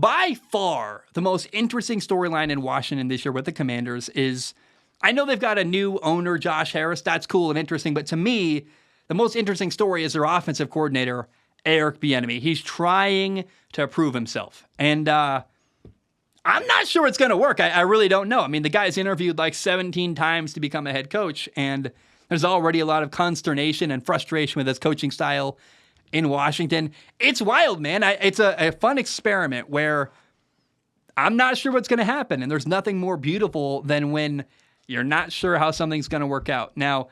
by far the most interesting storyline in Washington this year with the Commanders is, I know they've got a new owner, Josh Harris. That's cool and interesting. But to me, the most interesting story is their offensive coordinator, Eric Bieniemy. He's trying to prove himself. And I'm not sure it's going to work. I really don't know. I mean, the guy's interviewed like 17 times to become a head coach, and there's already a lot of consternation and frustration with his coaching style in Washington. It's wild, man. It's a fun experiment where I'm not sure what's going to happen, and there's nothing more beautiful than when you're not sure how something's going to work out. Now,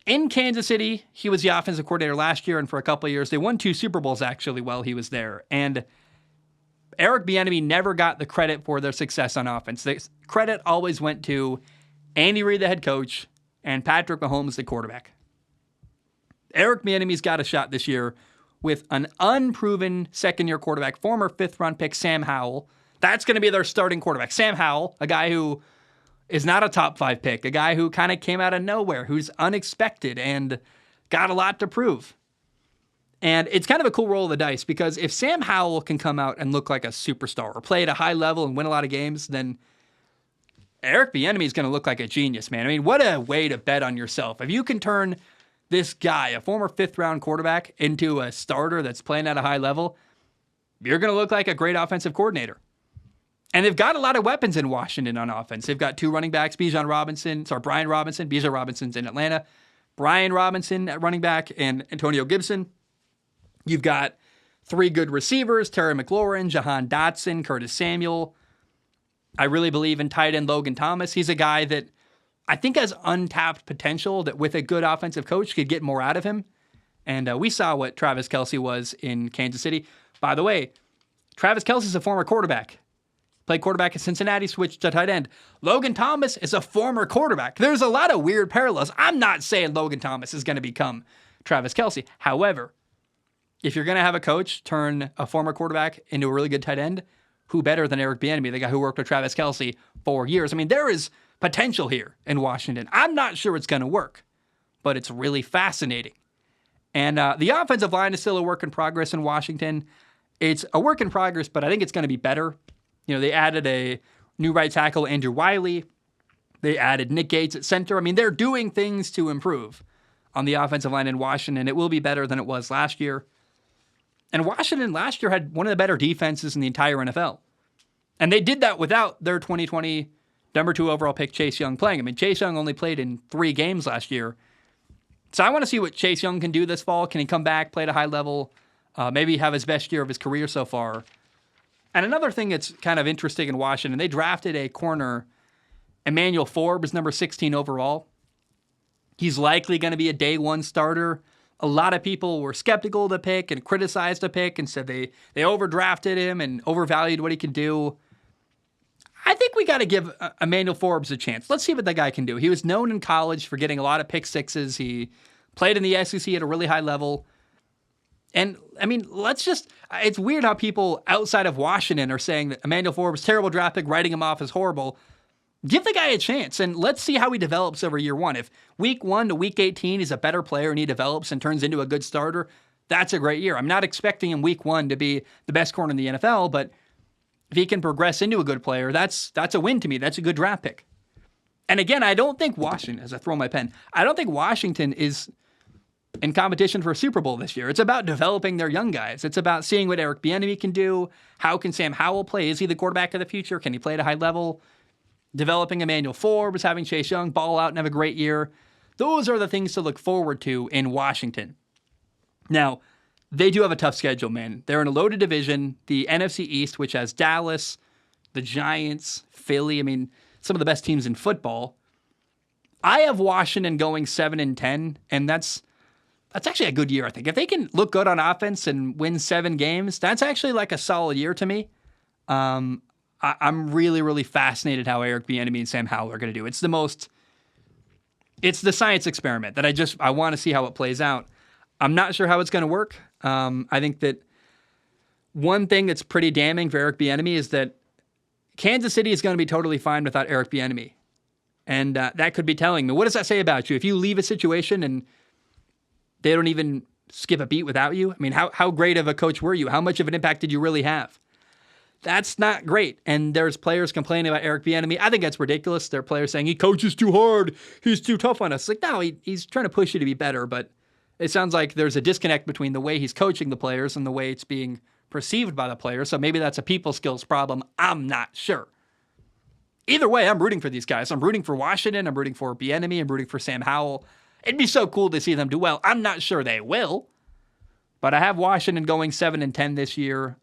in Kansas City, he was the offensive coordinator last year, and for a couple of years, they won 2 Super Bowls actually while he was there. And Eric Bieniemy never got the credit for their success on offense. The credit always went to Andy Reid, the head coach, and Patrick Mahomes, the quarterback. Eric Bieniemy's got a shot this year with an unproven second-year quarterback, former fifth-round pick Sam Howell. That's going to be their starting quarterback. Sam Howell, a guy who is not a top 5 pick, a guy who kind of came out of nowhere, who's unexpected and got a lot to prove. And it's kind of a cool roll of the dice because if Sam Howell can come out and look like a superstar or play at a high level and win a lot of games, then Eric Bieniemy is going to look like a genius, man. I mean, what a way to bet on yourself. If you can turn this guy, a former 5th-round quarterback, into a starter that's playing at a high level, you're going to look like a great offensive coordinator. And they've got a lot of weapons in Washington on offense. They've got 2 running backs, Brian Robinson. Bijan Robinson's in Atlanta. Brian Robinson at running back and Antonio Gibson. You've got 3 good receivers, Terry McLaurin, Jahan Dotson, Curtis Samuel. I really believe in tight end Logan Thomas. He's a guy that I think has untapped potential that with a good offensive coach could get more out of him. And we saw what Travis Kelce was in Kansas City. By the way, Travis Kelce's a former quarterback. Played quarterback at Cincinnati, switched to tight end. Logan Thomas is a former quarterback. There's a lot of weird parallels. I'm not saying Logan Thomas is going to become Travis Kelce. However, if you're going to have a coach turn a former quarterback into a really good tight end, who better than Eric Bieniemy, the guy who worked with Travis Kelce for years? I mean, there is potential here in Washington. I'm not sure it's going to work, but it's really fascinating. And the offensive line is still a work in progress in Washington. It's a work in progress, but I think it's going to be better. You know, they added a new right tackle, Andrew Wiley. They added Nick Gates at center. I mean, they're doing things to improve on the offensive line in Washington. It will be better than it was last year. And Washington last year had one of the better defenses in the entire NFL. And they did that without their 2020 number 2 overall pick, Chase Young, playing. I mean, Chase Young only played in 3 games last year. So I want to see what Chase Young can do this fall. Can he come back, play at a high level, maybe have his best year of his career so far? And another thing that's kind of interesting in Washington, they drafted a corner, Emmanuel Forbes, number 16 overall. He's likely going to be a day 1 starter. A lot of people were skeptical of the pick and criticized the pick and said they overdrafted him and overvalued what he could do. I think we got to give Emmanuel Forbes a chance. Let's see what that guy can do. He was known in college for getting a lot of pick sixes. He played in the SEC at a really high level. And, I mean, it's weird how people outside of Washington are saying that Emmanuel Forbes, terrible draft pick, writing him off as horrible. Give the guy a chance, and let's see how he develops over year 1. If week 1 to week 18 he's a better player and he develops and turns into a good starter, that's a great year. I'm not expecting him week 1 to be the best corner in the NFL, but if he can progress into a good player, that's a win to me. That's a good draft pick. And again, I don't think Washington, as I throw my pen, I don't think Washington is in competition for a Super Bowl this year. It's about developing their young guys. It's about seeing what Eric Bieniemy can do. How can Sam Howell play? Is he the quarterback of the future? Can he play at a high level? Developing Emmanuel Forbes, having Chase Young ball out and have a great year. Those are the things to look forward to in Washington. Now, they do have a tough schedule, man. They're in a loaded division, the NFC East, which has Dallas, the Giants, Philly. I mean, some of the best teams in football. I have Washington going 7-10, and that's actually a good year, I think. If they can look good on offense and win 7 games, that's actually like a solid year to me. I'm really, really fascinated how Eric Bieniemy and Sam Howell are going to do. It's the science experiment that I want to see how it plays out. I'm not sure how it's going to work. I think that one thing that's pretty damning for Eric Bieniemy is that Kansas City is going to be totally fine without Eric Bieniemy. And that could be telling me, what does that say about you? If you leave a situation and they don't even skip a beat without you, I mean, how great of a coach were you? How much of an impact did you really have? That's not great. And there's players complaining about Eric Bieniemy. I think that's ridiculous. There are players saying he coaches too hard. He's too tough on us. It's like, no, he's trying to push you to be better. But it sounds like there's a disconnect between the way he's coaching the players and the way it's being perceived by the players. So maybe that's a people skills problem. I'm not sure. Either way, I'm rooting for these guys. I'm rooting for Washington. I'm rooting for Bieniemy. I'm rooting for Sam Howell. It'd be so cool to see them do well. I'm not sure they will. But I have Washington going 7-10 this year.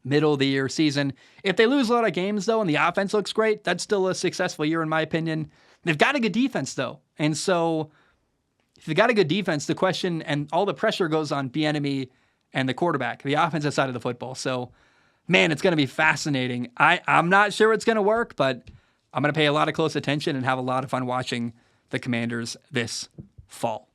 Middle of the year season. If they lose a lot of games, though, and the offense looks great, that's still a successful year, in my opinion. They've got a good defense, though. And so if they've got a good defense, the question and all the pressure goes on Bieniemy and the quarterback, the offensive side of the football. So, man, it's going to be fascinating. I'm not sure it's going to work, but I'm going to pay a lot of close attention and have a lot of fun watching the Commanders this fall.